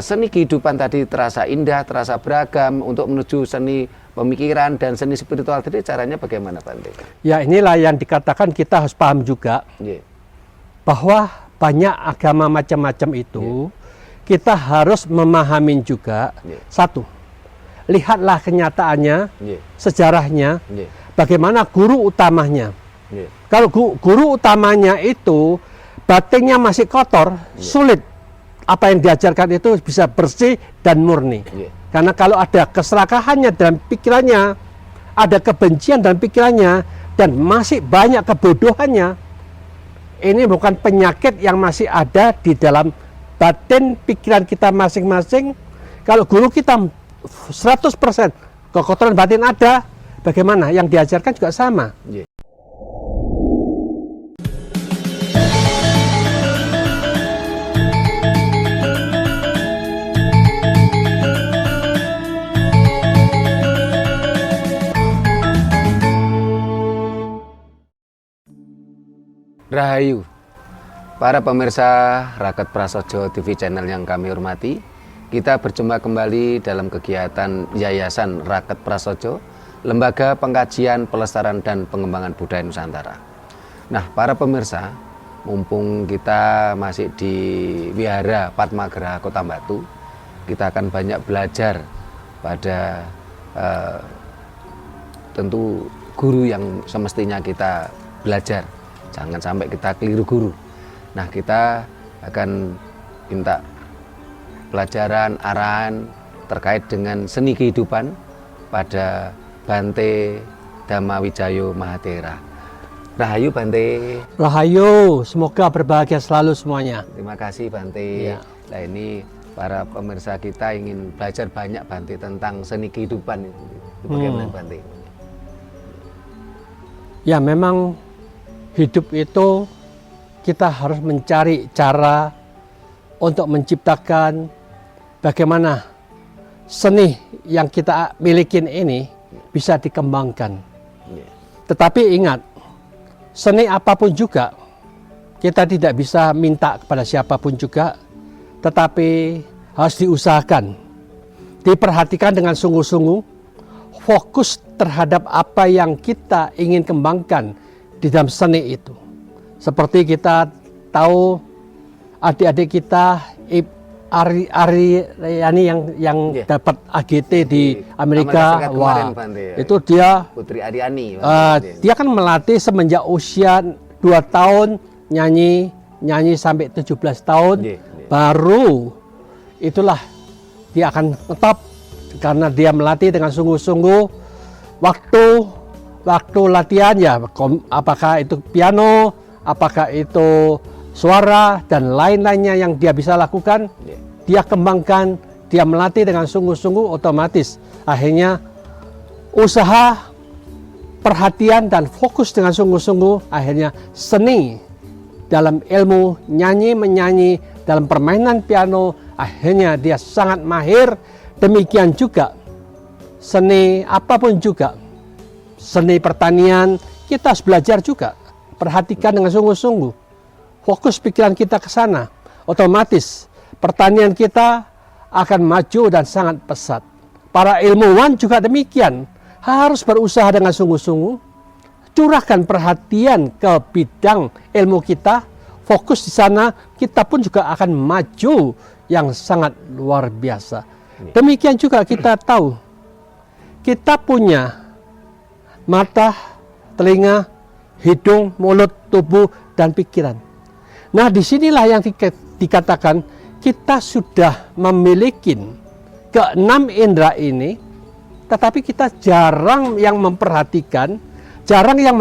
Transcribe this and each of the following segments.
seni kehidupan tadi terasa indah, terasa beragam untuk menuju seni pemikiran dan seni spiritual tadi caranya bagaimana Bante? Ya inilah yang dikatakan kita harus paham juga bahwa banyak agama macam-macam itu kita harus memahami juga. Satu, lihatlah kenyataannya, sejarahnya, bagaimana guru utamanya. Kalau guru utamanya itu batinnya masih kotor, sulit apa yang diajarkan itu bisa bersih dan murni. Karena kalau ada keserakahannya dalam pikirannya, ada kebencian dalam pikirannya, dan masih banyak kebodohannya, ini bukan penyakit yang masih ada di dalam batin pikiran kita masing-masing. Kalau guru kita 100% kekotoran batin ada, bagaimana? Yang diajarkan juga sama. Rahayu, para pemirsa Raket Prasojo TV channel yang kami hormati, kita berjumpa kembali dalam kegiatan Yayasan Raket Prasojo, Lembaga Pengkajian, Pelestarian dan Pengembangan Budaya Nusantara. Nah, para pemirsa, mumpung kita masih di Wihara Padmagraha Kota Batu, kita akan banyak belajar pada tentu guru yang semestinya kita belajar. Jangan sampai kita keliru guru. Nah, kita akan minta pelajaran, arahan terkait dengan seni kehidupan pada Bante Dhammawijayo Mahathera. Rahayu Bante. Rahayu, semoga berbahagia selalu semuanya. Terima kasih Bante. Nah, ini para pemirsa kita ingin belajar banyak Bante tentang seni kehidupan. Itu bagaimana Bante? Ya, memang hidup itu kita harus mencari cara untuk menciptakan bagaimana seni yang kita miliki ini bisa dikembangkan. Tetapi ingat, seni apapun juga kita tidak bisa minta kepada siapapun juga, tetapi harus diusahakan, diperhatikan dengan sungguh-sungguh, fokus terhadap apa yang kita ingin kembangkan di dalam seni itu. Seperti kita tahu adik-adik kita Aryani yang dapat AGT di Amerika, wah, itu dia Putri Aryani. Dia kan melatih semenjak usia 2 tahun nyanyi sampai 17 tahun, baru itulah dia akan ngetop karena dia melatih dengan sungguh-sungguh. Waktu latihan ya, apakah itu piano, apakah itu suara dan lain-lainnya yang dia bisa lakukan, dia kembangkan, dia melatih dengan sungguh-sungguh, otomatis akhirnya usaha, perhatian dan fokus dengan sungguh-sungguh, akhirnya seni dalam ilmu menyanyi, dalam permainan piano, akhirnya dia sangat mahir. Demikian juga seni apapun juga, seni pertanian, kita harus belajar juga. Perhatikan dengan sungguh-sungguh. Fokus pikiran kita ke sana. Otomatis pertanian kita akan maju dan sangat pesat. Para ilmuwan juga demikian. Harus berusaha dengan sungguh-sungguh. Curahkan perhatian ke bidang ilmu kita. Fokus di sana, kita pun juga akan maju yang sangat luar biasa. Demikian juga kita tahu. Kita punya mata, telinga, hidung, mulut, tubuh, dan pikiran. Nah, disinilah yang dikatakan kita sudah memiliki ke-6 indera ini, tetapi kita jarang yang memperhatikan, jarang yang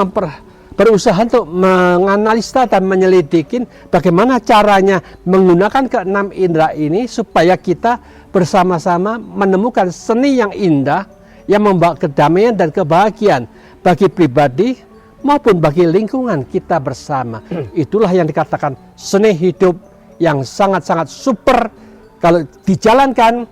berusaha untuk menganalisa dan menyelidiki bagaimana caranya menggunakan ke-6 indera ini supaya kita bersama-sama menemukan seni yang indah yang membawa kedamaian dan kebahagiaan bagi pribadi maupun bagi lingkungan kita bersama. Itulah yang dikatakan seni hidup yang sangat-sangat super. Kalau dijalankan,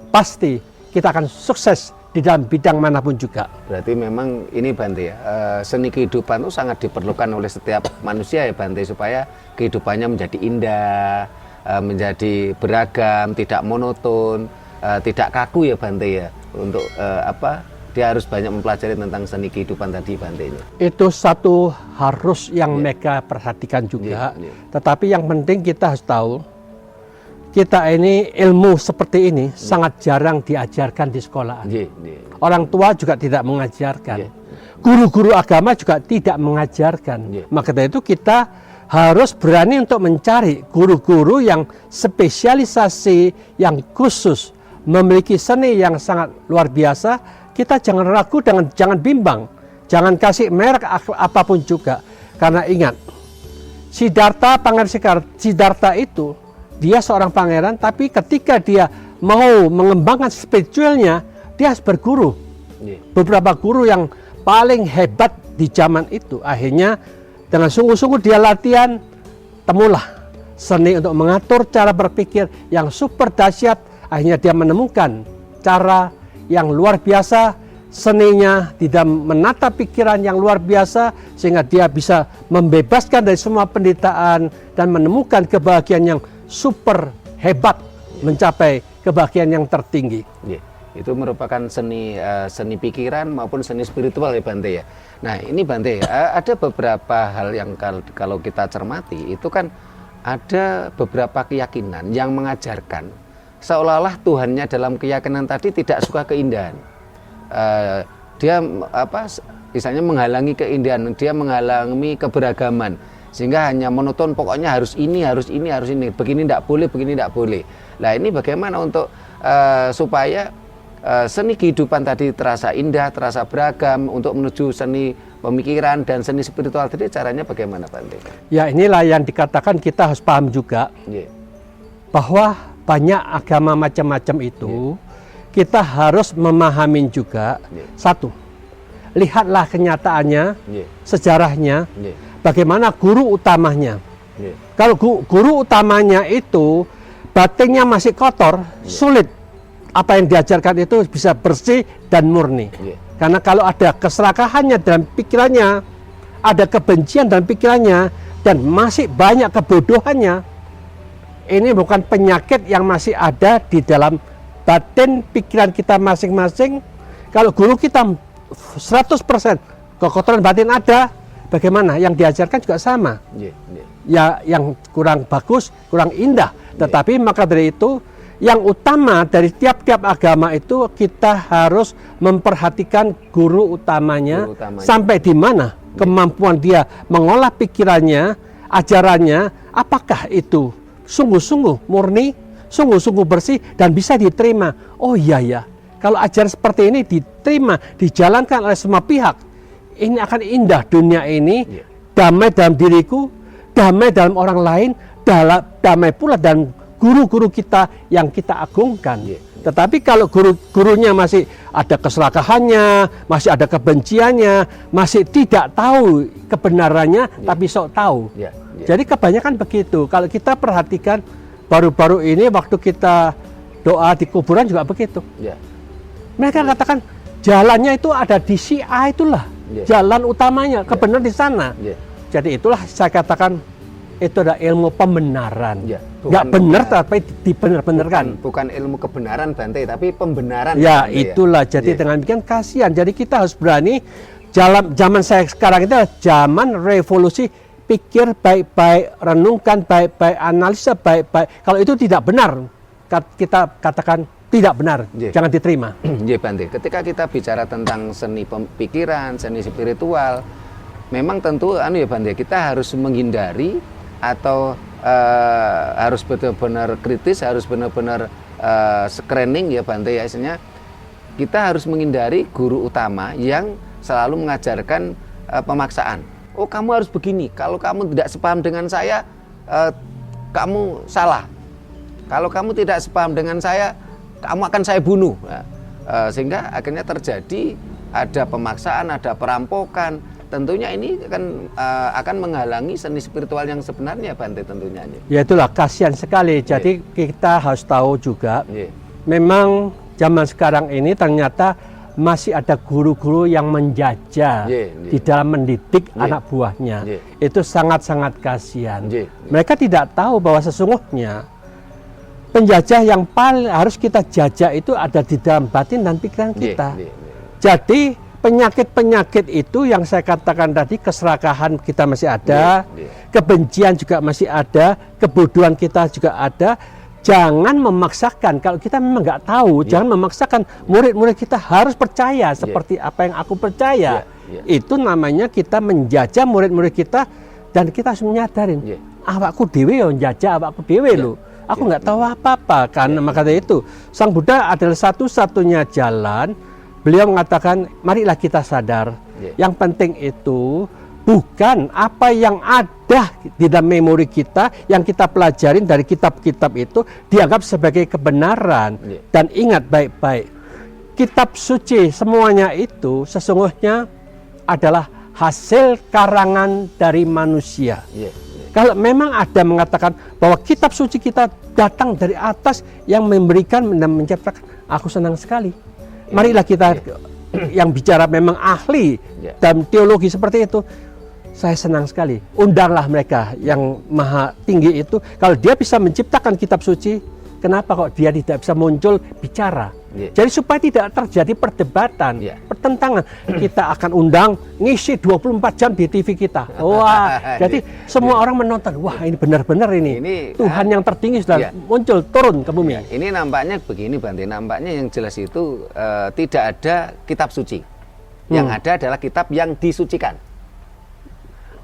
pasti kita akan sukses di dalam bidang manapun juga. Berarti memang ini Bante ya, seni kehidupan itu sangat diperlukan oleh setiap manusia ya Bante, supaya kehidupannya menjadi indah, menjadi beragam, tidak monoton, tidak kaku ya Bante ya. Untuk dia harus banyak mempelajari tentang seni kehidupan tadi Bante. Itu satu harus yang mereka perhatikan juga. Tetapi yang penting kita harus tahu, kita ini ilmu seperti ini sangat jarang diajarkan di sekolah. Orang tua juga tidak mengajarkan. Guru-guru agama juga tidak mengajarkan. Maka dari itu kita harus berani untuk mencari guru-guru yang spesialisasi, yang khusus, memiliki seni yang sangat luar biasa. Kita jangan ragu, jangan bimbang, jangan kasih merek apapun juga. Karena ingat, Siddhartha, Pangeran Siddhartha itu, dia seorang pangeran, tapi ketika dia mau mengembangkan spiritualnya, dia harus berguru. Beberapa guru yang paling hebat di zaman itu, akhirnya dengan sungguh-sungguh dia latihan, temulah seni untuk mengatur cara berpikir yang super dahsyat. Akhirnya dia menemukan cara yang luar biasa, seninya tidak menata pikiran yang luar biasa, sehingga dia bisa membebaskan dari semua penderitaan dan menemukan kebahagiaan yang super hebat, mencapai kebahagiaan yang tertinggi. Itu merupakan seni pikiran maupun seni spiritual ya Bante ya. Nah ini Bante, ada beberapa hal yang kalau kita cermati itu kan ada beberapa keyakinan yang mengajarkan seolah-olah Tuhannya dalam keyakinan tadi tidak suka keindahan. Dia misalnya menghalangi keindahan, dia menghalangi keberagaman, sehingga hanya monoton, pokoknya harus ini, begini tidak boleh, begini tidak boleh. Nah ini bagaimana untuk supaya seni kehidupan tadi terasa indah, terasa beragam, untuk menuju seni pemikiran dan seni spiritual tadi, caranya bagaimana Bante? Ya inilah yang dikatakan kita harus paham juga, bahwa banyak agama macam-macam itu, kita harus memahami juga. Satu, lihatlah kenyataannya, sejarahnya, bagaimana guru utamanya. Kalau guru utamanya itu batinnya masih kotor, sulit apa yang diajarkan itu bisa bersih dan murni. Karena kalau ada keserakahannya dalam pikirannya, ada kebencian dalam pikirannya, dan masih banyak kebodohannya, ini bukan penyakit yang masih ada di dalam batin pikiran kita masing-masing. Kalau guru kita 100% kekotoran batin ada, bagaimana? Yang diajarkan juga sama. Ya, yang kurang bagus, kurang indah. Tetapi maka dari itu, yang utama dari tiap-tiap agama itu kita harus memperhatikan guru utamanya. Sampai di mana kemampuan dia mengolah pikirannya, ajarannya, apakah itu sungguh-sungguh murni, sungguh-sungguh bersih dan bisa diterima. Oh iya ya, kalau ajaran seperti ini diterima, dijalankan oleh semua pihak, ini akan indah dunia ini, damai dalam diriku, damai dalam orang lain, damai pula dan guru-guru kita yang kita agungkan. Tetapi kalau guru-gurunya masih ada keserakahannya, masih ada kebenciannya, masih tidak tahu kebenarannya, tapi sok tahu. Jadi kebanyakan begitu. Kalau kita perhatikan baru-baru ini waktu kita doa di kuburan juga begitu. Mereka katakan jalannya itu ada di si A itulah, jalan utamanya, kebenaran di sana. Jadi itulah saya katakan itu adalah ilmu pembenaran. Nggak benar tapi dibenar-benarkan. Bukan ilmu kebenaran Bante, tapi pembenaran. Ya itulah. Jadi dengan demikian kasihan. Jadi kita harus berani. Zaman saya sekarang itu zaman revolusi, pikir baik-baik, renungkan baik-baik, analisa baik-baik. Kalau itu tidak benar, kita katakan tidak benar, jangan diterima. Bante, ketika kita bicara tentang seni pikiran, seni spiritual, memang tentu ya Bante, kita harus menghindari atau harus benar-benar kritis, harus benar-benar screening ya Bante ya, istilahnya kita harus menghindari guru utama yang selalu mengajarkan pemaksaan. Oh kamu harus begini, kalau kamu tidak sepaham dengan saya, kamu salah. Kalau kamu tidak sepaham dengan saya, kamu akan saya bunuh. Nah, sehingga akhirnya terjadi ada pemaksaan, ada perampokan. Tentunya ini akan menghalangi seni spiritual yang sebenarnya Bante tentunya. Ya itulah kasihan sekali. Jadi kita harus tahu juga, memang zaman sekarang ini ternyata masih ada guru-guru yang menjajah di dalam mendidik anak buahnya. Itu sangat-sangat kasihan. Mereka tidak tahu bahwa sesungguhnya penjajah yang paling harus kita jajah itu ada di dalam batin dan pikiran kita. Jadi penyakit-penyakit itu yang saya katakan tadi, keserakahan kita masih ada, kebencian juga masih ada, kebodohan kita juga ada. Jangan memaksakan, kalau kita memang nggak tahu, jangan memaksakan murid-murid kita harus percaya seperti apa yang aku percaya. Itu namanya kita menjajah murid-murid kita, dan kita harus menyadarin, awakku dewe yang jajah awakku dewe loh. Aku nggak tahu apa-apa, karena maka dari itu Sang Buddha adalah satu-satunya jalan. Beliau mengatakan, marilah kita sadar, yang penting itu bukan apa yang ada di dalam memori kita, yang kita pelajarin dari kitab-kitab itu dianggap sebagai kebenaran. Dan ingat baik-baik, kitab suci semuanya itu sesungguhnya adalah hasil karangan dari manusia. Kalau memang ada mengatakan bahwa kitab suci kita datang dari atas yang memberikan dan menciptakan, aku senang sekali. Marilah kita yang bicara memang ahli dalam teologi seperti itu. Saya senang sekali. Undanglah mereka yang maha tinggi itu. Kalau dia bisa menciptakan kitab suci, kenapa kok dia tidak bisa muncul bicara? Jadi supaya tidak terjadi perdebatan, pertentangan, kita akan undang ngisi 24 jam di TV kita. Wah, jadi semua orang menonton. Wah, ini benar-benar ini Tuhan yang tertinggi sudah muncul turun ke bumi. Ini nampaknya begini, Bante. Nampaknya yang jelas itu tidak ada kitab suci. Yang ada adalah kitab yang disucikan.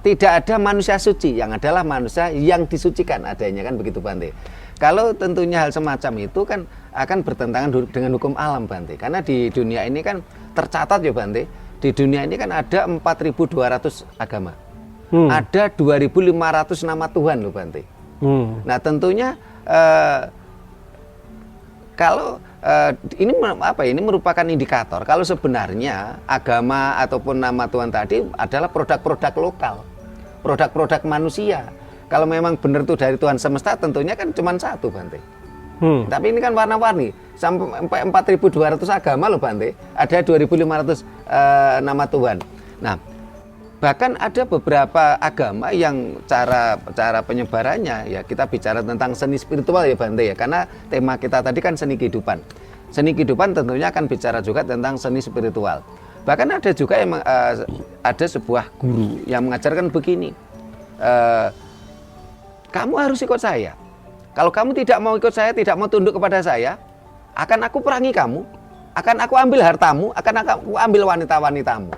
Tidak ada manusia suci, yang adalah manusia yang disucikan adanya, kan begitu, Bante. Kalau tentunya hal semacam itu kan akan bertentangan dengan hukum alam, Bante. Karena di dunia ini kan tercatat ya, Bante. Di dunia ini kan ada 4.200 agama. Ada 2.500 nama Tuhan loh, Bante. Nah, tentunya kalau ini apa? Ini merupakan indikator kalau sebenarnya agama ataupun nama Tuhan tadi adalah produk-produk lokal, produk-produk manusia. Kalau memang benar itu dari Tuhan semesta, tentunya kan cuma satu, Bante. Tapi ini kan warna-warni, sampai 4.200 agama loh, Bante. Ada 2.500 nama Tuhan. Nah, bahkan ada beberapa agama yang cara penyebarannya, ya kita bicara tentang seni spiritual ya, Bante ya. Karena tema kita tadi kan seni kehidupan. Seni kehidupan tentunya akan bicara juga tentang seni spiritual. Bahkan ada juga yang ada sebuah guru yang mengajarkan begini. Kamu harus ikut saya. Kalau kamu tidak mau ikut saya, tidak mau tunduk kepada saya, akan aku perangi kamu, akan aku ambil hartamu, akan aku ambil wanita-wanitamu.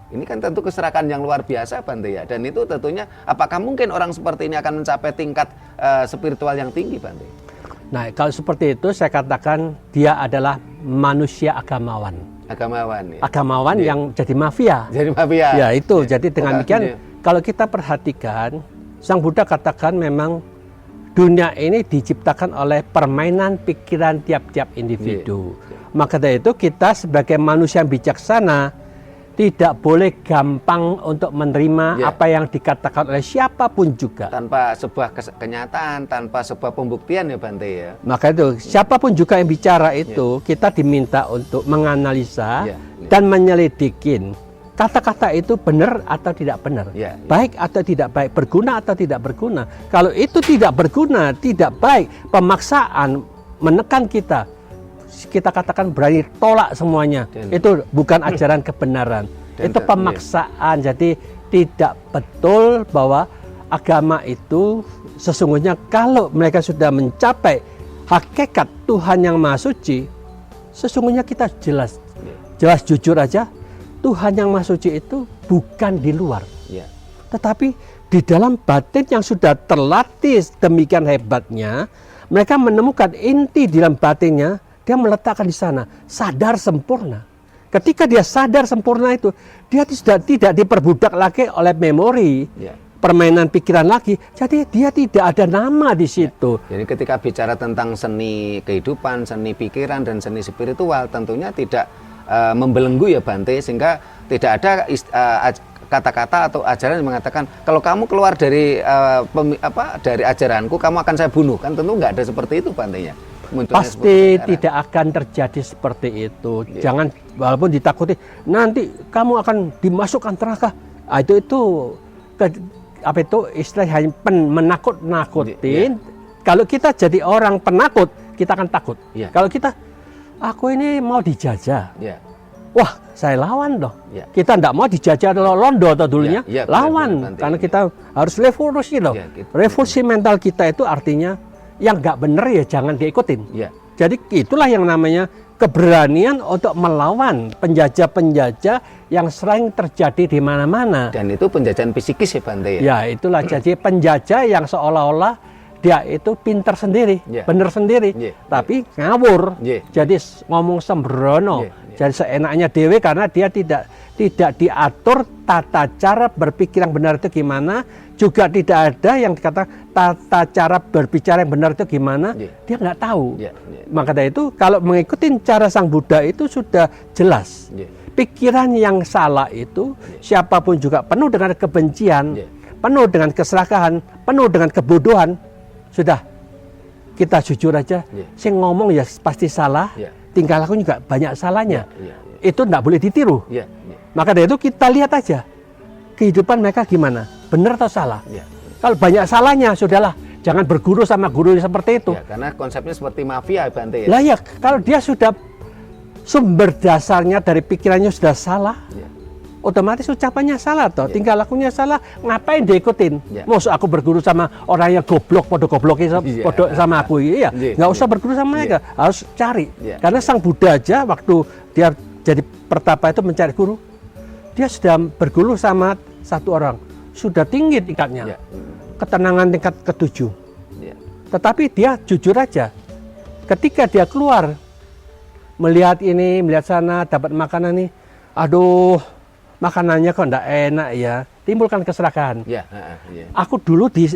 Ini kan tentu keserakahan yang luar biasa, Bante ya. Dan itu tentunya apakah mungkin orang seperti ini akan mencapai tingkat spiritual yang tinggi, Bante? Nah, kalau seperti itu saya katakan dia adalah manusia agamawan. Agamawan. Ya. Agamawan yang jadi mafia. Jadi mafia. Ya itu. Ya. Jadi dengan demikian kalau kita perhatikan, Sang Buddha katakan memang dunia ini diciptakan oleh permainan pikiran tiap-tiap individu. Maka dari itu kita sebagai manusia yang bijaksana tidak boleh gampang untuk menerima apa yang dikatakan oleh siapapun juga. Tanpa sebuah kenyataan, tanpa sebuah pembuktian ya, Bante ya. Maka itu siapapun juga yang bicara itu kita diminta untuk menganalisa dan menyelidikin. Kata-kata itu benar atau tidak benar, baik atau tidak baik, berguna atau tidak berguna. Kalau itu tidak berguna, tidak baik, pemaksaan menekan kita katakan berani tolak semuanya. Itu bukan ajaran kebenaran, itu pemaksaan. Jadi tidak betul bahwa agama itu sesungguhnya kalau mereka sudah mencapai hakikat Tuhan yang Maha Suci, sesungguhnya kita jelas jujur aja. Tuhan yang Maha Suci itu bukan di luar, tetapi di dalam batin yang sudah terlatih demikian hebatnya, mereka menemukan inti di dalam batinnya, dia meletakkan di sana, sadar sempurna. Ketika dia sadar sempurna itu, dia tidak diperbudak lagi oleh memori, permainan pikiran lagi, jadi dia tidak ada nama di situ. Jadi ketika bicara tentang seni kehidupan, seni pikiran, dan seni spiritual, tentunya tidak membelenggu ya, Bante, sehingga tidak ada kata-kata atau ajaran yang mengatakan kalau kamu keluar dari dari ajaranku kamu akan saya bunuh, kan tentu nggak ada seperti itu, Bante ya. Pasti tidak akan terjadi seperti itu. Jangan, walaupun ditakuti nanti kamu akan dimasukkan neraka, itu apa itu istilahnya menakut-nakutin. Kalau kita jadi orang penakut, kita akan takut. Ya. Kalau kita, aku ini mau dijajah, Ya. wah saya lawan dong. Ya. Kita tidak mau dijajah Londo atau dulunya, Ya, lawan. benar, Karena ya. kita harus revolusi loh. Ya, gitu. Revolusi mental kita itu artinya yang nggak benar ya jangan diikutin. Ya. Jadi itulah yang namanya keberanian untuk melawan penjajah-penjajah yang sering terjadi di mana-mana. Dan itu penjajahan psikis ya Bante ya. Ya itulah jadi penjajah yang seolah-olah dia itu pinter sendiri, Ya. bener sendiri, Ya. tapi ngawur. Ya. Jadi ngomong sembrono, Ya. jadi seenaknya dewe karena dia tidak diatur tata cara berpikir yang benar itu gimana, juga tidak ada yang dikatakan tata cara berbicara yang benar itu gimana, Ya. dia nggak tahu. Ya. Ya. Maka dari itu kalau mengikuti cara Sang Buddha itu sudah jelas. Ya. Pikiran yang salah itu siapapun juga penuh dengan kebencian, Ya. penuh dengan keserakahan, penuh dengan kebodohan. Sudah kita jujur aja, Ya. sing ngomong ya pasti salah, Ya. tingkah laku juga banyak salahnya. Ya. Itu tidak boleh ditiru. Ya. Ya. Maka dari itu kita lihat aja kehidupan mereka gimana, benar atau salah. Ya. Kalau banyak salahnya, sudahlah, jangan berguru sama guru seperti itu. Ya, karena konsepnya seperti mafia Bante ya. Lah ya, kalau dia sudah sumber dasarnya dari pikirannya sudah salah, Ya. otomatis ucapannya salah toh, Ya. tingkah lakunya salah, ngapain diikutin? Ya. Maksud aku berguru sama orang yang goblok, Ya. sama aku, iya, Ya. nggak usah berguru sama mereka, harus cari. Ya. Karena Sang Buddha aja waktu dia jadi pertapa itu mencari guru, dia sudah berguru sama satu orang, sudah tinggi tingkatnya, Ya. ketenangan tingkat ke-7. Ya. Tetapi dia jujur aja, ketika dia keluar, melihat ini, melihat sana, dapat makanan nih, aduh, makanannya kok enggak enak ya, timbulkan keserakahan. Ya. Ya. Aku dulu di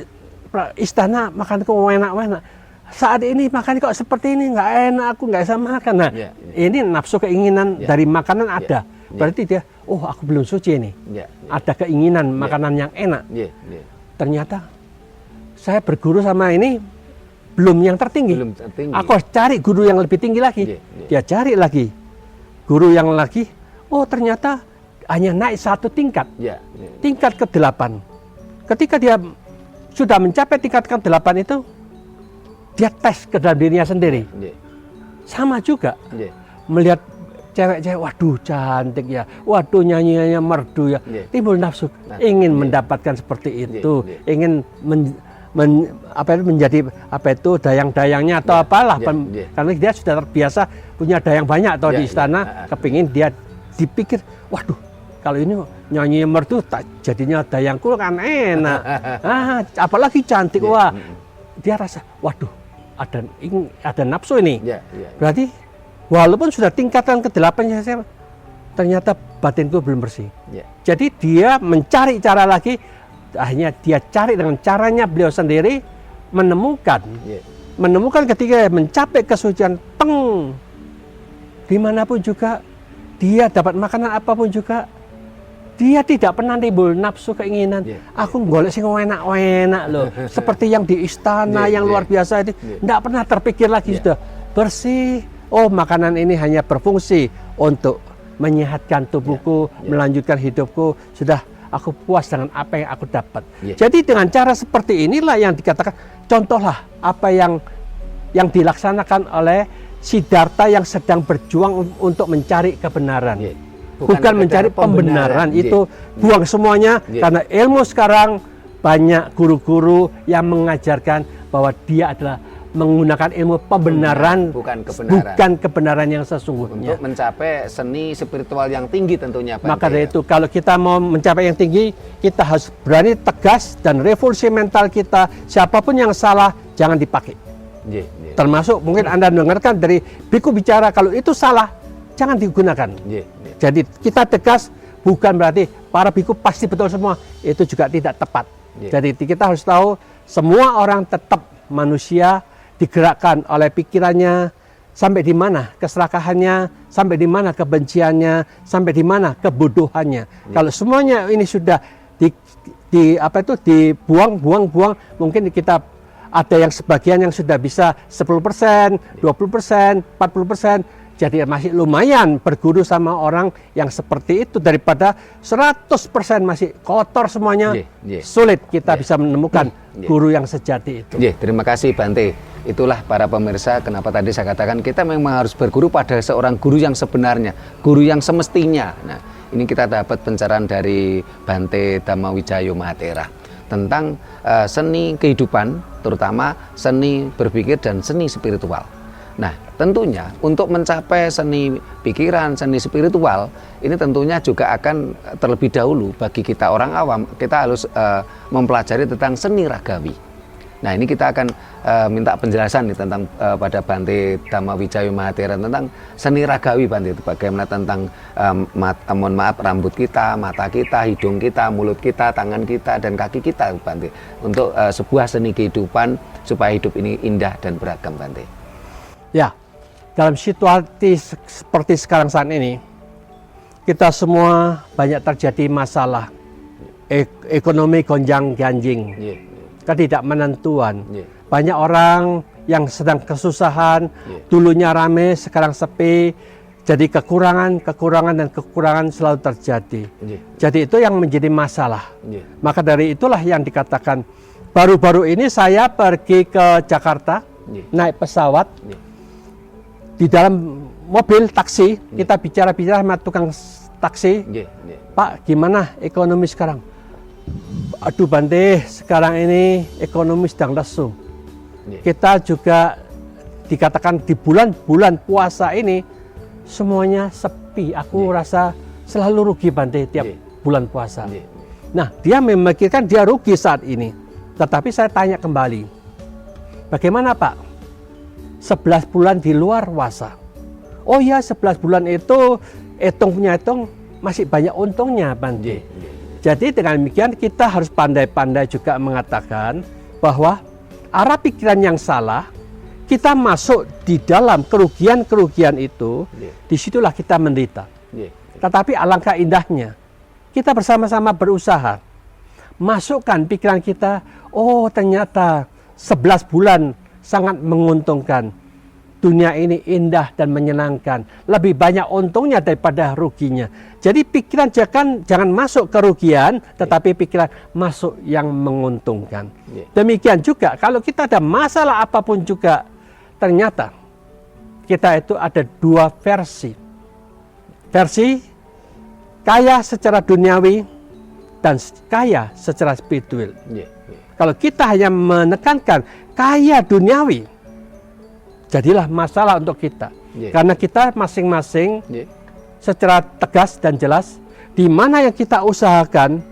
istana makan kok enak-enak, saat ini makan kok seperti ini, nggak enak, aku nggak bisa makan. Nah, Ya. ini nafsu keinginan Ya. dari makanan ada, Ya. berarti dia, oh aku belum suci nih, Ya. ada keinginan makanan yang enak. Ya. Ya. Ternyata saya berguru sama ini belum yang tertinggi. Belum tertinggi. Aku harus cari guru yang lebih tinggi lagi. Iya, iya. Dia cari lagi guru yang lagi. Oh ternyata hanya naik satu tingkat, Ya. Ya. tingkat ke-8. Ketika dia sudah mencapai tingkat ke-8 itu, dia tes ke dalam dirinya sendiri. Ya. Sama juga Ya. melihat cewek-cewek, waduh cantik ya, waduh nyanyiannya merdu ya, Iya. timbul nafsu, Nah, ingin iya. mendapatkan seperti itu, iya. ingin menjadi apa itu dayang-dayangnya atau Iya, apalah, iya, iya. karena dia sudah terbiasa punya dayang banyak atau Iya, di iya. istana, kepingin dia dipikir, waduh kalau ini nyanyi merdu tak jadinya dayangku kan enak, apalagi cantik, Iya, wah dia rasa, waduh ada nafsu ini. Ya. Ya. Berarti walaupun sudah tingkatan ke-8 saya ternyata batinku belum bersih. Ya. Jadi dia mencari cara lagi, akhirnya dia cari dengan caranya beliau sendiri menemukan. Ya. Menemukan ketika mencapai kesucian, teng, dimanapun juga dia dapat makanan apapun juga, dia tidak pernah timbul nafsu keinginan. Yeah. Aku golek sing enak-enak loh. Seperti yang di istana Yeah, yang luar yeah. biasa itu, Yeah. tidak pernah terpikir lagi Yeah. sudah bersih. Oh makanan ini hanya berfungsi untuk menyehatkan tubuhku, Yeah. melanjutkan hidupku. Sudah aku puas dengan apa yang aku dapat. Yeah. Jadi dengan cara seperti inilah yang dikatakan, contohlah apa yang dilaksanakan oleh Siddhartha yang sedang berjuang untuk mencari kebenaran. Yeah. Bukan mencari pembenaran, Yeah. itu buang semuanya. Yeah. Karena ilmu sekarang banyak guru-guru yang mengajarkan bahwa dia adalah menggunakan ilmu pembenaran, bukan kebenaran yang sesungguhnya. Untuk mencapai seni spiritual yang tinggi tentunya Pak. Maka dari itu kalau kita mau mencapai yang tinggi, kita harus berani tegas dan revolusi mental kita. Siapapun yang salah jangan dipakai. Yeah. Yeah. Termasuk mungkin Anda dengarkan dari biku bicara, kalau itu salah jangan digunakan. Yeah. Yeah. Jadi kita tegas, bukan berarti para biku pasti betul semua, itu juga tidak tepat. Yeah. Jadi kita harus tahu semua orang tetap manusia, digerakkan oleh pikirannya, sampai di mana keserakahannya, sampai di mana kebenciannya, sampai di mana kebodohannya. Kalau semuanya ini sudah dibuang, mungkin kita ada yang sebagian yang sudah bisa 10%, 20%, 40%, Jadi masih lumayan berguru sama orang yang seperti itu daripada 100% masih kotor semuanya. Sulit kita bisa menemukan guru yang sejati itu. Terima kasih Bante. Itulah para pemirsa kenapa tadi saya katakan kita memang harus berguru pada seorang guru yang sebenarnya, guru yang semestinya. Nah, ini kita dapat pencerahan dari Bante Dhammawijayo Mahathera tentang seni kehidupan, terutama seni berpikir dan seni spiritual. Nah, tentunya untuk mencapai seni pikiran, seni spiritual, ini tentunya juga akan terlebih dahulu bagi kita orang awam, kita harus mempelajari tentang seni ragawi. Nah, ini kita akan minta penjelasan nih tentang pada Bante Dhammawijayo Mahathera tentang seni ragawi, Bante. Bagaimana tentang mohon maaf, rambut kita, mata kita, hidung kita, mulut kita, tangan kita, dan kaki kita, Bante. Untuk sebuah seni kehidupan supaya hidup ini indah dan beragam, Bante. Ya, dalam situasi seperti sekarang saat ini, kita semua banyak terjadi masalah ekonomi gonjang-ganjing, ketidakmenentuan. Banyak orang yang sedang kesusahan, dulunya rame, sekarang sepi, jadi kekurangan selalu terjadi. Jadi itu yang menjadi masalah. Maka dari itulah yang dikatakan, baru-baru ini saya pergi ke Jakarta, naik pesawat, di dalam mobil taksi, kita bicara-bicara sama tukang taksi, Pak, gimana ekonomi sekarang? Aduh Bante, sekarang ini ekonomi sedang lesu. Kita juga dikatakan di bulan-bulan puasa ini, semuanya sepi. Aku rasa selalu rugi Bante tiap bulan puasa. Nah, dia memikirkan dia rugi saat ini. Tetapi saya tanya kembali, bagaimana Pak? 11 bulan di luar puasa. Oh ya, 11 bulan itu hitung masih banyak untungnya, Bante. Jadi dengan demikian kita harus pandai-pandai juga mengatakan bahwa arah pikiran yang salah, kita masuk di dalam kerugian-kerugian itu, disitulah kita menderita. Tetapi alangkah indahnya, kita bersama-sama berusaha, masukkan pikiran kita, oh ternyata 11 bulan sangat menguntungkan. Dunia ini indah dan menyenangkan. Lebih banyak untungnya daripada ruginya. Jadi pikiran jangan masuk kerugian, tetapi pikiran masuk yang menguntungkan. Demikian juga kalau kita ada masalah apapun juga, ternyata kita itu ada dua versi. Versi kaya secara duniawi dan kaya secara spiritual. Kalau kita hanya menekankan kaya duniawi, jadilah masalah untuk kita. Karena kita masing-masing secara tegas dan jelas, di mana yang kita usahakan,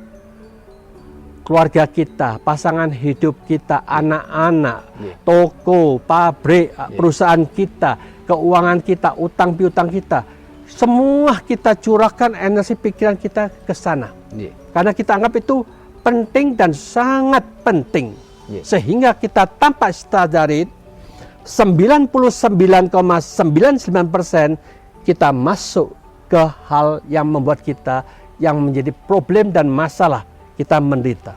keluarga kita, pasangan hidup kita, anak-anak, toko, pabrik, perusahaan kita, keuangan kita, utang piutang kita, semua kita curahkan energi pikiran kita ke sana. Karena kita anggap itu penting dan sangat penting. Sehingga kita tanpa sadari 99,99% kita masuk ke hal yang membuat kita yang menjadi problem dan masalah, kita menderita.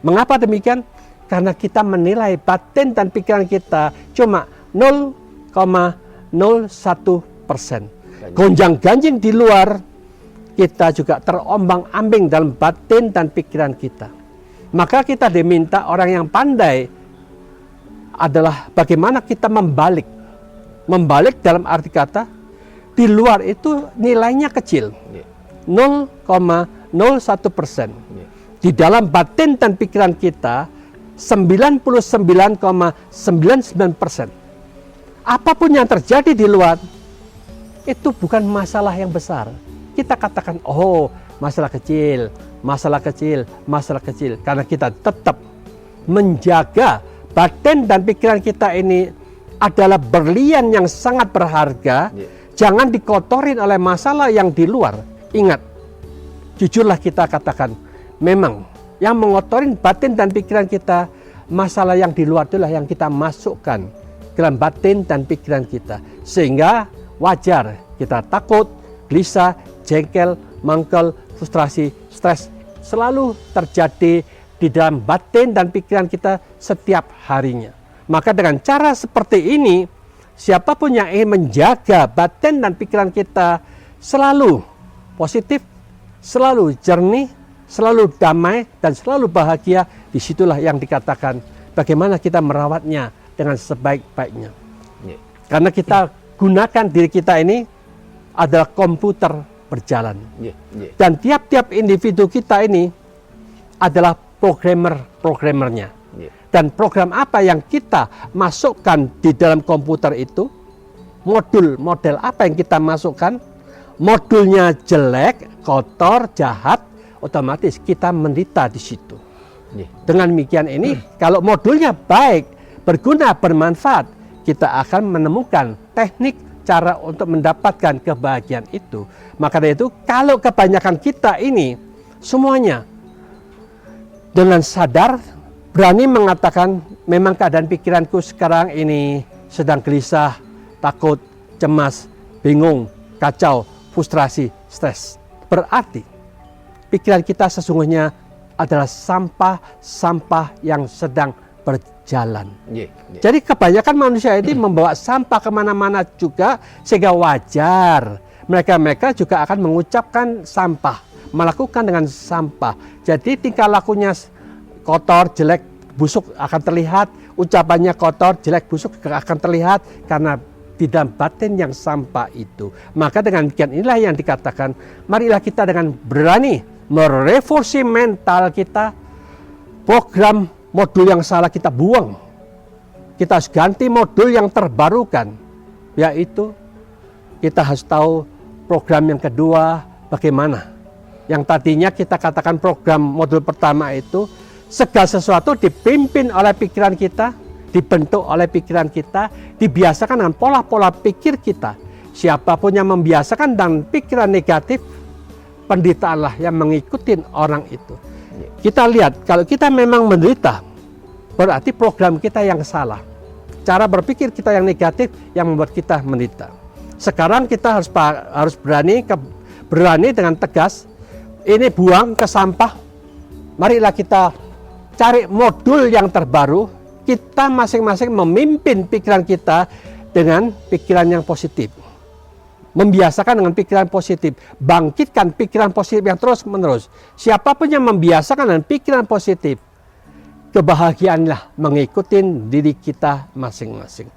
Mengapa demikian? Karena kita menilai batin dan pikiran kita cuma 0,01%. Gonjang-ganjing di luar, kita juga terombang-ambing dalam batin dan pikiran kita. Maka kita diminta orang yang pandai adalah bagaimana kita membalik. Membalik dalam arti kata, di luar itu nilainya kecil. 0,01%. Di dalam batin dan pikiran kita, 99,99%. Apapun yang terjadi di luar, itu bukan masalah yang besar. Kita katakan, oh masalah kecil, masalah kecil, masalah kecil. Karena kita tetap menjaga batin dan pikiran kita ini adalah berlian yang sangat berharga. Jangan dikotorin oleh masalah yang di luar. Ingat, jujurlah kita katakan, memang yang mengotorin batin dan pikiran kita, masalah yang di luar itulah yang kita masukkan ke dalam batin dan pikiran kita. Sehingga wajar kita takut, gelisah, jengkel, mangkel, frustrasi, stres selalu terjadi di dalam batin dan pikiran kita setiap harinya. Maka dengan cara seperti ini, siapapun yang ingin menjaga batin dan pikiran kita selalu positif, selalu jernih, selalu damai, dan selalu bahagia, disitulah yang dikatakan bagaimana kita merawatnya dengan sebaik-baiknya. Karena kita gunakan diri kita ini adalah komputer berjalan. Dan tiap-tiap individu kita ini adalah programmernya. Dan program apa yang kita masukkan di dalam komputer itu, model apa yang kita masukkan, modulnya jelek, kotor, jahat, otomatis kita menderita di situ. Dengan demikian ini, kalau modulnya baik, berguna, bermanfaat, kita akan menemukan teknik cara untuk mendapatkan kebahagiaan itu. Maka dari itu, kalau kebanyakan kita ini semuanya dengan sadar berani mengatakan memang keadaan pikiranku sekarang ini sedang gelisah, takut, cemas, bingung, kacau, frustrasi, stres. Berarti pikiran kita sesungguhnya adalah sampah-sampah yang sedang berjalan. Jadi kebanyakan manusia ini membawa sampah kemana-mana juga, sehingga wajar mereka juga akan mengucapkan sampah, melakukan dengan sampah. Jadi tingkah lakunya kotor, jelek, busuk akan terlihat, ucapannya kotor, jelek, busuk akan terlihat karena di dalam batin yang sampah itu. Maka dengan demikian inilah yang dikatakan, marilah kita dengan berani merevolusi mental kita, program modul yang salah kita buang. Kita harus ganti modul yang terbarukan, yaitu kita harus tahu program yang kedua bagaimana. Yang tadinya kita katakan program modul pertama itu, segala sesuatu dipimpin oleh pikiran kita, dibentuk oleh pikiran kita, dibiasakan dengan pola-pola pikir kita. Siapapun yang membiasakan dan pikiran negatif, penderitaanlah yang mengikuti orang itu. Kita lihat, kalau kita memang menderita, berarti program kita yang salah. Cara berpikir kita yang negatif yang membuat kita menderita. Sekarang kita harus berani dengan tegas, ini buang ke sampah. Marilah kita cari modul yang terbaru, kita masing-masing memimpin pikiran kita dengan pikiran yang positif. Membiasakan dengan pikiran positif, bangkitkan pikiran positif yang terus-menerus. Siapapun yang membiasakan dengan pikiran positif, kebahagiaanlah mengikuti diri kita masing-masing.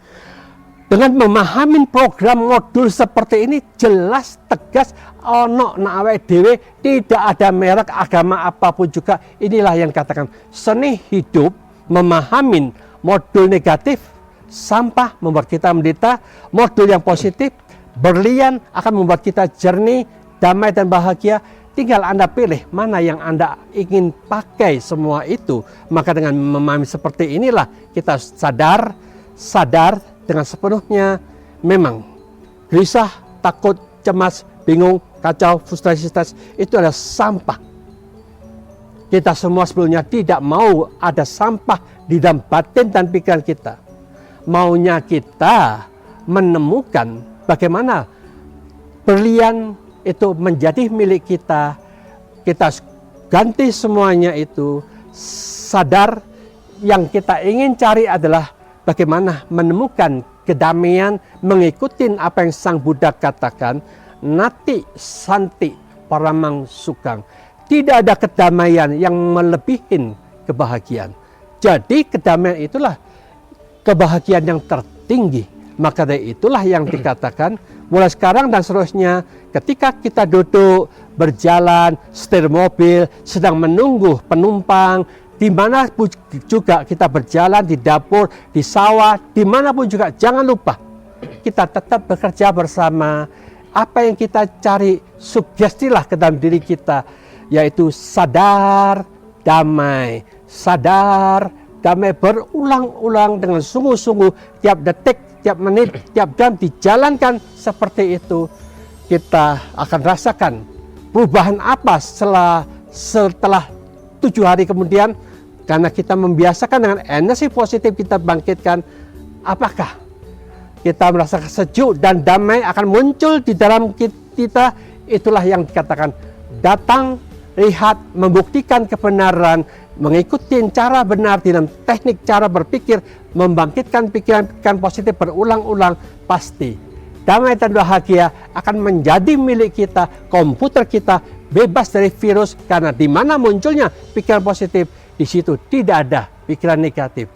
Dengan memahami program modul seperti ini, jelas, tegas, ono na awake dhewe, tidak ada merek agama apapun juga. Inilah yang katakan seni hidup, memahami modul negatif, sampah membuat kita menderita, modul yang positif, berlian akan membuat kita jernih, damai dan bahagia. Tinggal Anda pilih mana yang Anda ingin pakai semua itu. Maka dengan memahami seperti inilah kita sadar dengan sepenuhnya memang gelisah, takut, cemas, bingung, kacau, frustrasi, stres itu adalah sampah. Kita semua sebelumnya tidak mau ada sampah di dalam batin dan pikiran kita. Maunya kita menemukan bagaimana berlian itu menjadi milik kita. Kita ganti semuanya itu, sadar yang kita ingin cari adalah bagaimana menemukan kedamaian, mengikuti apa yang Sang Buddha katakan, nati santi paramang sukang. Tidak ada kedamaian yang melebihi kebahagiaan. Jadi kedamaian itulah kebahagiaan yang tertinggi. Maka dari itulah yang dikatakan mulai sekarang dan seterusnya, ketika kita duduk, berjalan, setir mobil, sedang menunggu penumpang, di mana juga kita berjalan, di dapur, di sawah, dimanapun juga, jangan lupa kita tetap bekerja bersama. Apa yang kita cari, sugestilah ke dalam diri kita, yaitu sadar, damai berulang-ulang dengan sungguh-sungguh, tiap detik, tiap menit, tiap jam dijalankan seperti itu. Kita akan rasakan perubahan apa setelah 7 hari kemudian, karena kita membiasakan dengan energi positif kita bangkitkan. Apakah kita merasa sejuk dan damai akan muncul di dalam kita? Itulah yang dikatakan datang lihat, membuktikan kebenaran, mengikuti cara benar dalam teknik cara berpikir, membangkitkan pikiran-pikiran positif berulang-ulang, pasti damai dan bahagia akan menjadi milik kita. Komputer kita bebas dari virus, karena di mana munculnya pikiran positif, di situ tidak ada pikiran negatif.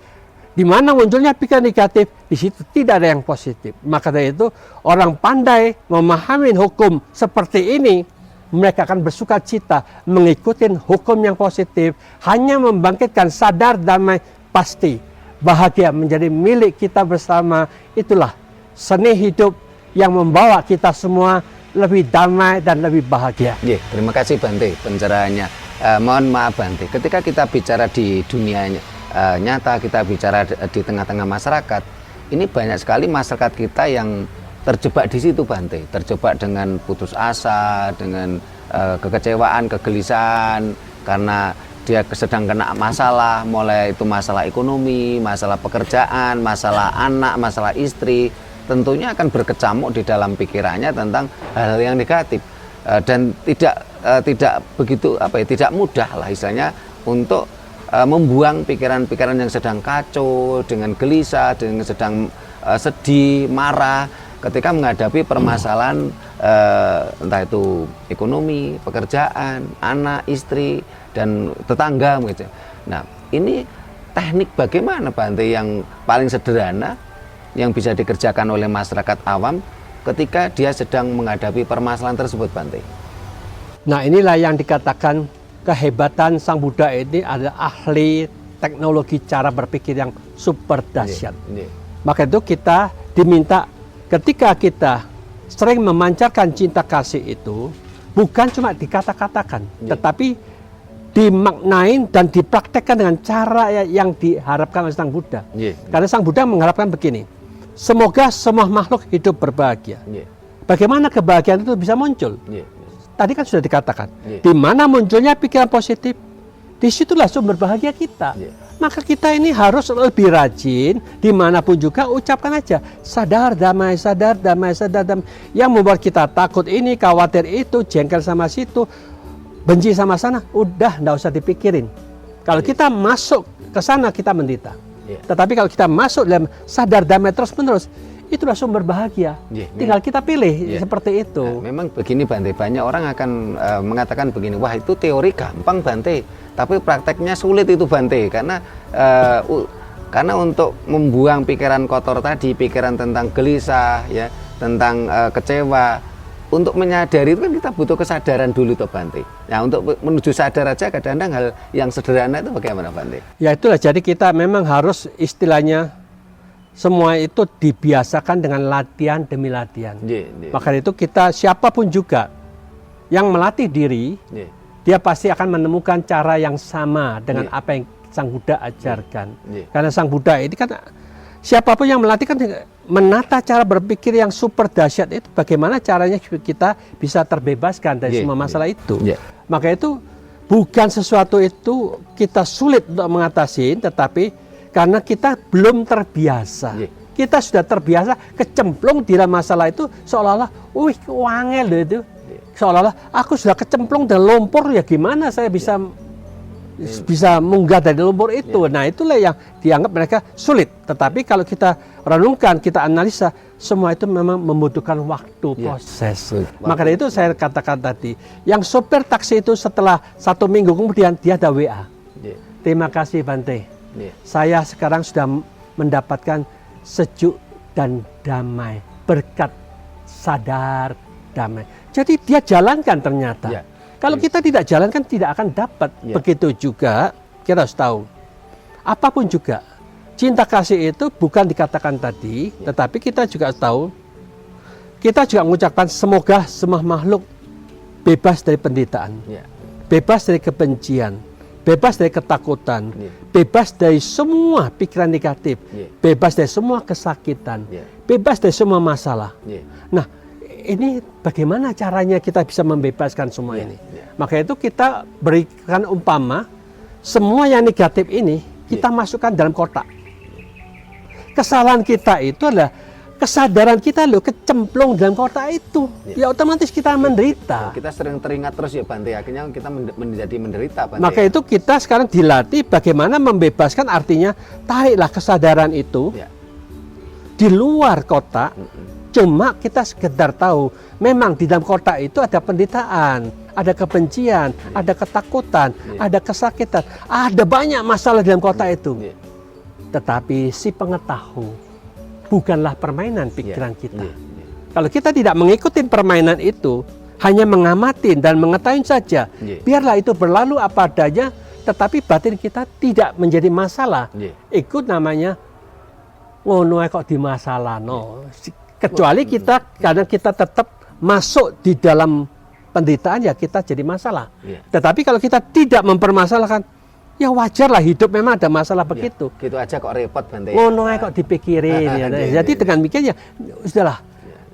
Di mana munculnya pikiran negatif, di situ tidak ada yang positif. Maka dari itu, orang pandai memahami hukum seperti ini, mereka akan bersuka cita mengikuti hukum yang positif, hanya membangkitkan sadar damai, pasti bahagia menjadi milik kita bersama. Itulah seni hidup yang membawa kita semua lebih damai dan lebih bahagia. Terima kasih Bante pencerahannya. Mohon maaf Bante, ketika kita bicara di dunia nyata, kita bicara di tengah-tengah masyarakat, ini banyak sekali masyarakat kita yang terjebak di situ Bante, terjebak dengan putus asa, dengan kekecewaan, kegelisahan, karena dia sedang kena masalah, mulai itu masalah ekonomi, masalah pekerjaan, masalah anak, masalah istri, tentunya akan berkecamuk di dalam pikirannya tentang hal-hal yang negatif, dan tidak begitu tidak mudah lah istilahnya untuk membuang pikiran-pikiran yang sedang kacau, dengan gelisah, dengan sedang sedih, marah, ketika menghadapi permasalahan entah itu ekonomi, pekerjaan, anak, istri, dan tetangga gitu. Nah, ini teknik bagaimana Bante yang paling sederhana yang bisa dikerjakan oleh masyarakat awam ketika dia sedang menghadapi permasalahan tersebut Bante? Nah, inilah yang dikatakan kehebatan Sang Buddha ini adalah ahli teknologi cara berpikir yang super dahsyat. Maka itu kita diminta ketika kita sering memancarkan cinta kasih itu, bukan cuma dikata-katakan, tetapi dimaknain dan dipraktekkan dengan cara yang diharapkan oleh Sang Buddha. Karena Sang Buddha mengharapkan begini, semoga semua makhluk hidup berbahagia. Bagaimana kebahagiaan itu bisa muncul? Tadi kan sudah dikatakan, di mana munculnya pikiran positif, disitulah sumber bahagia kita. Maka kita ini harus lebih rajin, dimanapun juga ucapkan aja, sadar damai, sadar damai, sadar damai. Yang membuat kita takut ini, khawatir itu, jengkel sama situ, benci sama sana, udah nggak usah dipikirin. Kalau kita masuk ke sana, kita menderita. Tetapi kalau kita masuk dalam sadar damai terus-menerus, itulah sumber bahagia. Tinggal kita pilih seperti itu. Nah, memang begini Bante, banyak orang akan mengatakan begini, wah itu teori gampang Bante, tapi prakteknya sulit itu Bante, karena untuk membuang pikiran kotor tadi, pikiran tentang gelisah, ya, tentang kecewa, untuk menyadari itu kan kita butuh kesadaran dulu toh Bante. Nah, untuk menuju sadar aja kadang-kadang hal yang sederhana itu bagaimana Bante? Ya itulah, jadi kita memang harus istilahnya semua itu dibiasakan dengan latihan demi latihan. Maka itu kita siapapun juga yang melatih diri, dia pasti akan menemukan cara yang sama dengan apa yang Sang Buddha ajarkan. Karena Sang Buddha ini kan siapapun yang melatih kan menata cara berpikir yang super dahsyat itu, bagaimana caranya kita bisa terbebaskan dari semua masalah itu. Maka itu bukan sesuatu itu kita sulit untuk mengatasi, tetapi karena kita belum terbiasa. Kita sudah terbiasa kecemplung di dalam masalah itu, seolah-olah, wih wangel itu. Seolah-olah aku sudah kecemplung dalam lumpur, ya gimana saya bisa munggah dari lumpur itu. Nah, itulah yang dianggap mereka sulit. Tetapi kalau kita renungkan, kita analisa, semua itu memang membutuhkan waktu, proses. Maka dari itu saya katakan tadi, yang sopir taksi itu setelah 1 minggu kemudian dia ada WA. Terima kasih Bante. Saya sekarang sudah mendapatkan sejuk dan damai berkat sadar damai. Jadi dia jalankan ternyata. Kalau kita tidak jalankan tidak akan dapat. Begitu juga kita harus tahu, apapun juga cinta kasih itu bukan dikatakan tadi, tetapi kita juga tahu, kita juga mengucapkan semoga semua makhluk bebas dari penderitaan, bebas dari kebencian, bebas dari ketakutan, bebas dari semua pikiran negatif, bebas dari semua kesakitan, bebas dari semua masalah. Nah, ini bagaimana caranya kita bisa membebaskan semua ini? Maka itu kita berikan umpama, semua yang negatif ini kita masukkan dalam kotak. Kesalahan kita itu adalah kesadaran kita loh kecemplung dalam kotak itu, ya otomatis kita menderita. Kita sering teringat terus ya Bante, akhirnya kita menjadi menderita Bante. Maka itu kita sekarang dilatih bagaimana membebaskan, artinya tariklah kesadaran itu di luar kotak. Cuma kita sekedar tahu, memang di dalam kotak itu ada penderitaan, ada kebencian, ada ketakutan, ada kesakitan, ada banyak masalah dalam kotak itu. Tetapi si pengetahu bukanlah permainan pikiran kita. Kalau kita tidak mengikuti permainan itu, hanya mengamati dan mengetahui saja, biarlah itu berlalu apa adanya, tetapi batin kita tidak menjadi masalah. Ikut namanya ngono kok di masalah no. Kecuali kita kadang kita tetap masuk di dalam penderitaan, ya kita jadi masalah. Tetapi kalau kita tidak mempermasalahkan, ya wajarlah, hidup memang ada masalah begitu. Gitu aja kok repot Bante. Ngono kok dipikirin ya. Jadi dengan demikian ya sudahlah.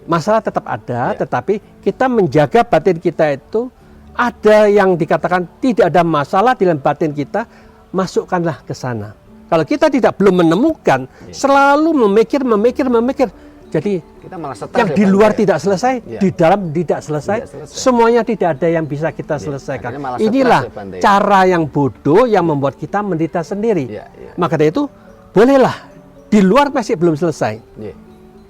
Masalah tetap ada, tetapi kita menjaga batin kita itu, ada yang dikatakan tidak ada masalah di dalam batin kita, masukkanlah ke sana. Kalau kita belum menemukan, selalu memikir, jadi kita malah stres yang ya, di luar Bante. tidak selesai, di dalam tidak selesai, semuanya tidak ada yang bisa kita selesaikan. Inilah ya, cara yang bodoh yang membuat kita menderita sendiri. Maka dari itu, bolehlah di luar masih belum selesai.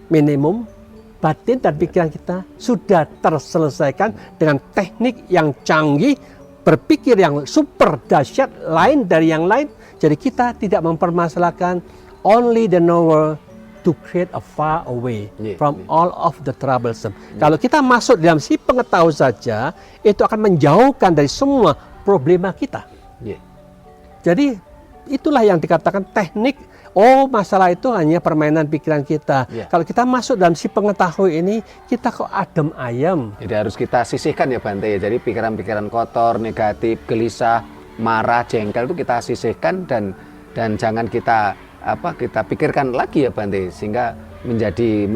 Minimum batin dan pikiran kita sudah terselesaikan dengan teknik yang canggih, berpikir yang super dahsyat, lain dari yang lain. Jadi kita tidak mempermasalahkan, only the knower to create a far away from all of the troublesome. Kalau kita masuk dalam si pengetahuan saja, itu akan menjauhkan dari semua problema kita. Jadi itulah yang dikatakan teknik. Oh, masalah itu hanya permainan pikiran kita. Kalau kita masuk dalam si pengetahuan ini, kita kok adem ayem. Jadi harus kita sisihkan ya Bante. Jadi pikiran-pikiran kotor, negatif, gelisah, marah, jengkel itu kita sisihkan dan jangan kita pikirkan lagi ya Bante, sehingga menjadi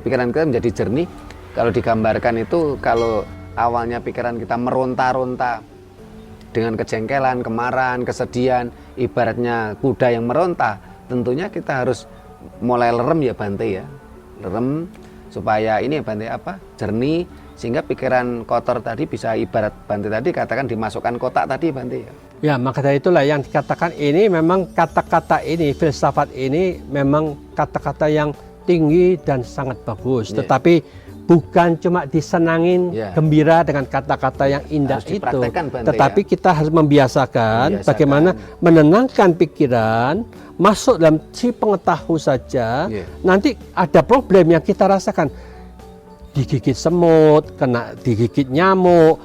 pikiran kita menjadi jernih. Kalau digambarkan itu, kalau awalnya pikiran kita meronta-ronta dengan kejengkelan, kemarahan, kesedihan, ibaratnya kuda yang meronta, tentunya kita harus mulai lerem ya Bante ya, lerem supaya ini ya Bante jernih, sehingga pikiran kotor tadi bisa, ibarat Bante tadi katakan, dimasukkan kotak tadi Bante ya. Ya, maka dari itulah yang dikatakan ini memang kata-kata ini, filsafat ini memang kata-kata yang tinggi dan sangat bagus. Tetapi bukan cuma disenangin, gembira dengan kata-kata yang indah itu. Tetapi kita harus membiasakan bagaimana menenangkan pikiran, masuk dalam si pengetahuan saja. Nanti ada problem yang kita rasakan. Digigit semut, kena digigit nyamuk,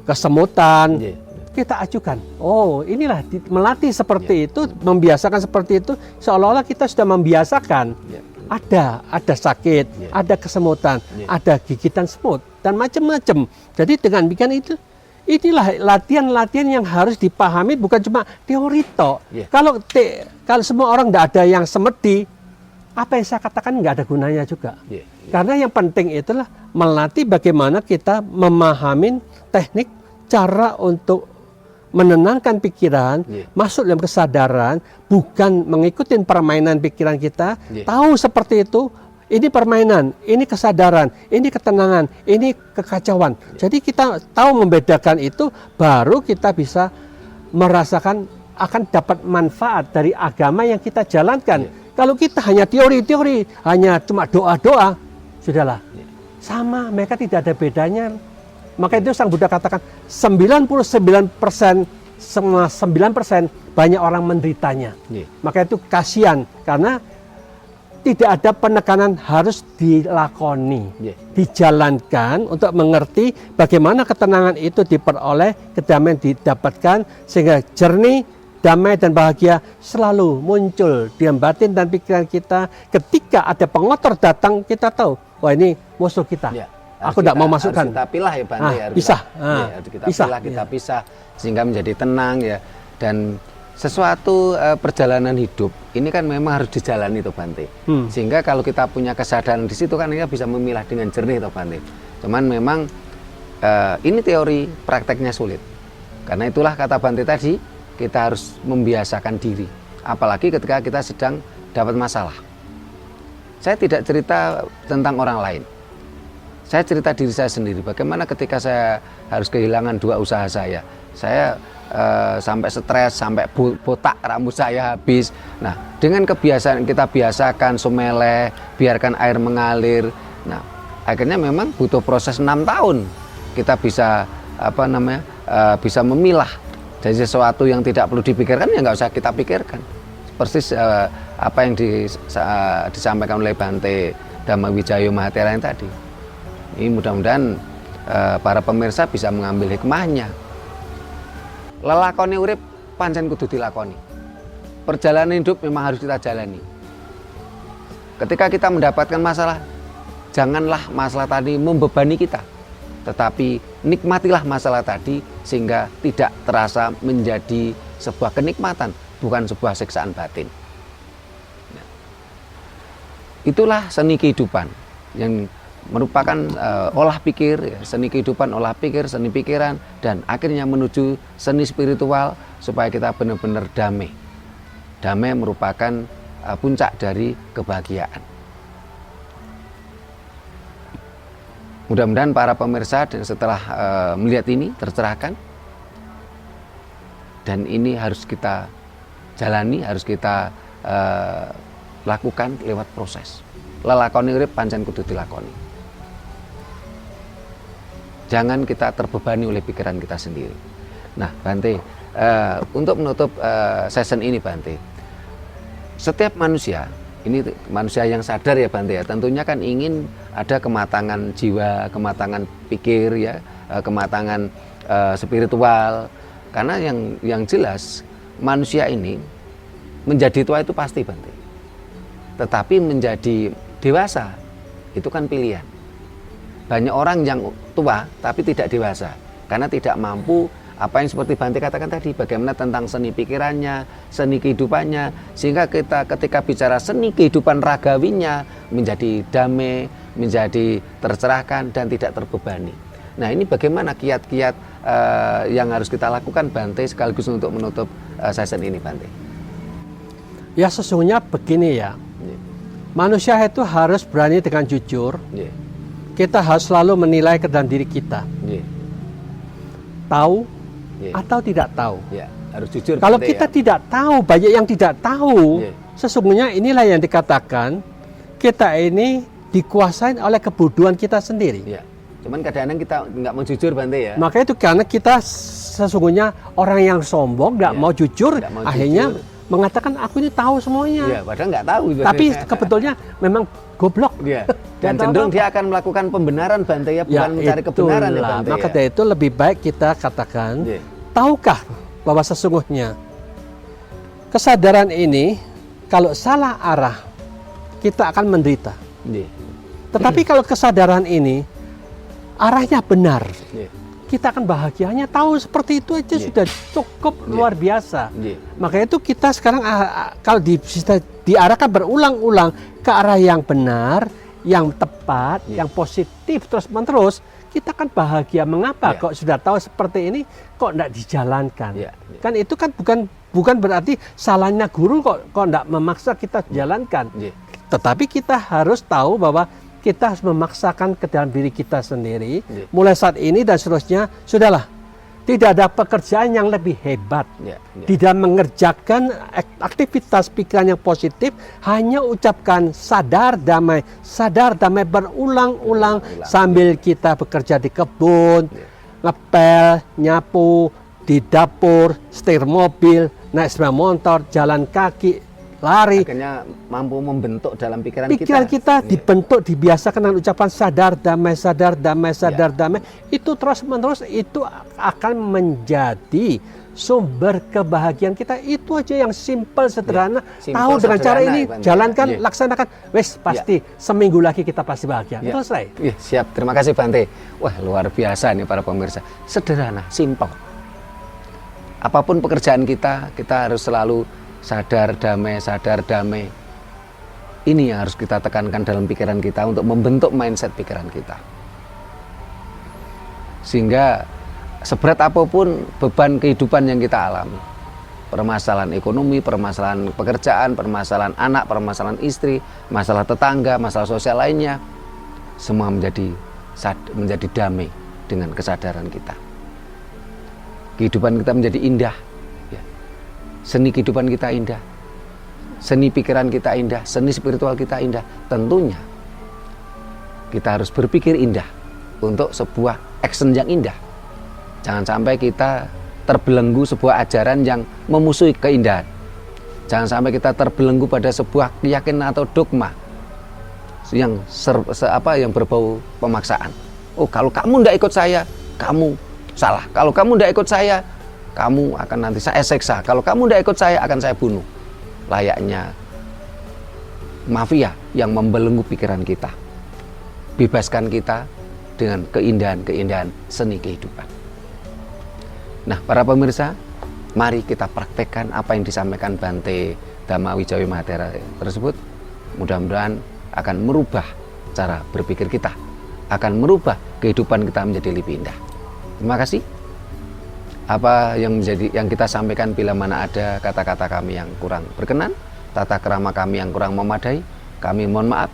kesemutan. Kita ajukan, oh inilah melatih seperti itu, membiasakan seperti itu, seolah-olah kita sudah membiasakan. Ada sakit, ada kesemutan, ada gigitan semut dan macam-macam. Jadi dengan demikian inilah latihan-latihan yang harus dipahami, bukan cuma teori toh. Kalau semua orang tidak ada yang semedi, apa yang saya katakan nggak ada gunanya juga. Karena yang penting itulah melatih bagaimana kita memahami teknik, cara untuk menenangkan pikiran, masuk dalam kesadaran, bukan mengikuti permainan pikiran kita. Tahu seperti itu, ini permainan, ini kesadaran, ini ketenangan, ini kekacauan. Jadi kita tahu membedakan itu, baru kita bisa merasakan akan dapat manfaat dari agama yang kita jalankan. Kalau kita hanya teori-teori, hanya cuma doa-doa, sudahlah. Sama, mereka tidak ada bedanya. Maka itu Sang Buddha katakan 99% semua 9% banyak orang menderitanya. Maka itu kasihan, karena tidak ada penekanan harus dilakoni, dijalankan untuk mengerti bagaimana ketenangan itu diperoleh, kedamaian didapatkan, sehingga jernih, damai dan bahagia selalu muncul di batin dan pikiran kita. Ketika ada pengotor datang, kita tahu, wah ini musuh kita. Aku tidak mau masukkan. Harus kita pilah ya Bante. Pisah. Kita pisah sehingga menjadi tenang ya. Dan sesuatu perjalanan hidup ini kan memang harus dijalani toh Bante. Sehingga kalau kita punya kesadaran di situ kan kita bisa memilah dengan jernih toh Bante. Cuman memang ini teori, prakteknya sulit. Karena itulah kata Bante tadi, kita harus membiasakan diri. Apalagi ketika kita sedang dapat masalah. saya tidak cerita tentang orang lain. Saya cerita diri saya sendiri. Bagaimana ketika saya harus kehilangan 2 usaha saya. Saya sampai stres, sampai botak rambut saya habis. Nah, dengan kebiasaan kita biasakan sumeleh, biarkan air mengalir. Nah, akhirnya memang butuh proses 6 tahun kita bisa bisa memilah dari sesuatu yang tidak perlu dipikirkan, ya nggak usah kita pikirkan. Persis apa yang disampaikan oleh Bante Dhammawijayo Mahathira yang tadi. Ini mudah-mudahan para pemirsa bisa mengambil hikmahnya. Lelakoni urip pancen kudu dilakoni. Perjalanan hidup memang harus kita jalani. Ketika kita mendapatkan masalah, janganlah masalah tadi membebani kita, tetapi nikmatilah masalah tadi sehingga tidak terasa menjadi sebuah kenikmatan, bukan sebuah siksaan batin. Itulah seni kehidupan yang merupakan olah pikir, seni kehidupan, olah pikir, seni pikiran, dan akhirnya menuju seni spiritual supaya kita benar-benar damai. Damai merupakan puncak dari kebahagiaan. Mudah-mudahan para pemirsa dan setelah melihat ini tercerahkan, dan ini harus kita jalani, harus kita lakukan lewat proses. Lelakoni urip pancen kudu dilakoni. Jangan kita terbebani oleh pikiran kita sendiri. Nah, Bante, untuk menutup session ini, Bante, setiap manusia, ini manusia yang sadar ya Bante ya, tentunya kan ingin ada kematangan jiwa, kematangan pikir ya, kematangan spiritual. Karena yang jelas manusia ini menjadi tua itu pasti Bante. Tetapi menjadi dewasa itu kan pilihan. Banyak orang yang tua tapi tidak dewasa karena tidak mampu apa yang seperti Bante katakan tadi, bagaimana tentang seni pikirannya, seni kehidupannya, sehingga kita ketika bicara seni kehidupan ragawinya menjadi damai, menjadi tercerahkan dan tidak terbebani. Nah, ini bagaimana kiat-kiat yang harus kita lakukan Bante sekaligus untuk menutup session ini Bante? Ya sesungguhnya begini ya, manusia itu harus berani dengan jujur. Kita harus selalu menilai ke dalam diri kita. Tahu atau tidak tahu. Harus jujur. Kalau kita tidak tahu, banyak yang tidak tahu. Sesungguhnya inilah yang dikatakan kita ini dikuasai oleh kebodohan kita sendiri. Cuman kadang-kadang kita nggak mau jujur Bante ya. Makanya itu karena kita sesungguhnya orang yang sombong, nggak mau jujur, akhirnya mengatakan aku ini tahu semuanya. Padahal nggak tahu. Tapi kebetulannya memang goblok. Dan cenderung dia akan melakukan pembenaran Bante ya, bukan mencari kebenaran ya Bante. Maka dari itu lebih baik kita katakan, tahukah bahwa sesungguhnya kesadaran ini kalau salah arah kita akan menderita. Tetapi kalau kesadaran ini arahnya benar, kita akan bahagianya. Tahu seperti itu aja sudah cukup luar biasa. Makanya itu kita sekarang kalau diarahkan berulang-ulang ke arah yang benar, yang tepat, yang positif terus-menerus, kita kan bahagia. Mengapa kok sudah tahu seperti ini kok tidak dijalankan? Kan itu kan bukan berarti salahnya guru kok tidak memaksa kita jalankan. Tetapi kita harus tahu bahwa kita harus memaksakan ke dalam diri kita sendiri. Mulai saat ini dan seterusnya, sudahlah. Tidak ada pekerjaan yang lebih hebat. Tidak mengerjakan aktivitas pikiran yang positif, hanya ucapkan sadar damai berulang-ulang sambil kita bekerja di kebun, ngepel, nyapu, di dapur, setir mobil, naik sepeda motor, jalan kaki, lari. Akhirnya mampu membentuk dalam pikiran kita dibentuk, dibiasakan dengan ucapan sadar damai. Itu terus menerus itu akan menjadi sumber kebahagiaan kita. Itu aja yang simple, sederhana. Tahu dengan cara ini, jalankan, laksanakan. Wes pasti seminggu lagi kita pasti bahagia. Selesai. Siap, terima kasih Bante. Wah, luar biasa nih para pemirsa. Sederhana, simple. Apapun pekerjaan kita harus selalu sadar damai. Ini yang harus kita tekankan dalam pikiran kita untuk membentuk mindset pikiran kita. Sehingga seberat apapun beban kehidupan yang kita alami, permasalahan ekonomi, permasalahan pekerjaan, permasalahan anak, permasalahan istri, masalah tetangga, masalah sosial lainnya, semua menjadi damai dengan kesadaran kita. Kehidupan kita menjadi indah, ya. Seni kehidupan kita indah, seni pikiran kita indah, seni spiritual kita indah. Tentunya kita harus berpikir indah untuk sebuah action yang indah. Jangan sampai kita terbelenggu sebuah ajaran yang memusuhi keindahan. Jangan sampai kita terbelenggu pada sebuah keyakinan atau dogma yang yang berbau pemaksaan. Oh, kalau kamu tidak ikut saya, kamu salah. Kalau kamu tidak ikut saya, kamu akan nanti saya seksa. Kalau kamu tidak ikut saya, akan saya bunuh. Layaknya mafia yang membelenggu pikiran kita. Bebaskan kita dengan keindahan-keindahan seni kehidupan. Nah, para pemirsa, mari kita praktekkan apa yang disampaikan Bante Dhamma Wijaya Mahathera tersebut. Mudah-mudahan akan merubah cara berpikir kita, akan merubah kehidupan kita menjadi lebih indah. Terima kasih. Apa yang kita sampaikan, bila mana ada kata-kata kami yang kurang berkenan, tata krama kami yang kurang memadai, kami mohon maaf.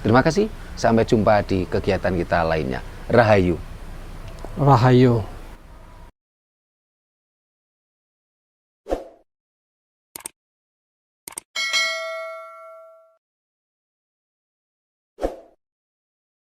Terima kasih. Sampai jumpa di kegiatan kita lainnya. Rahayu. Rahayu.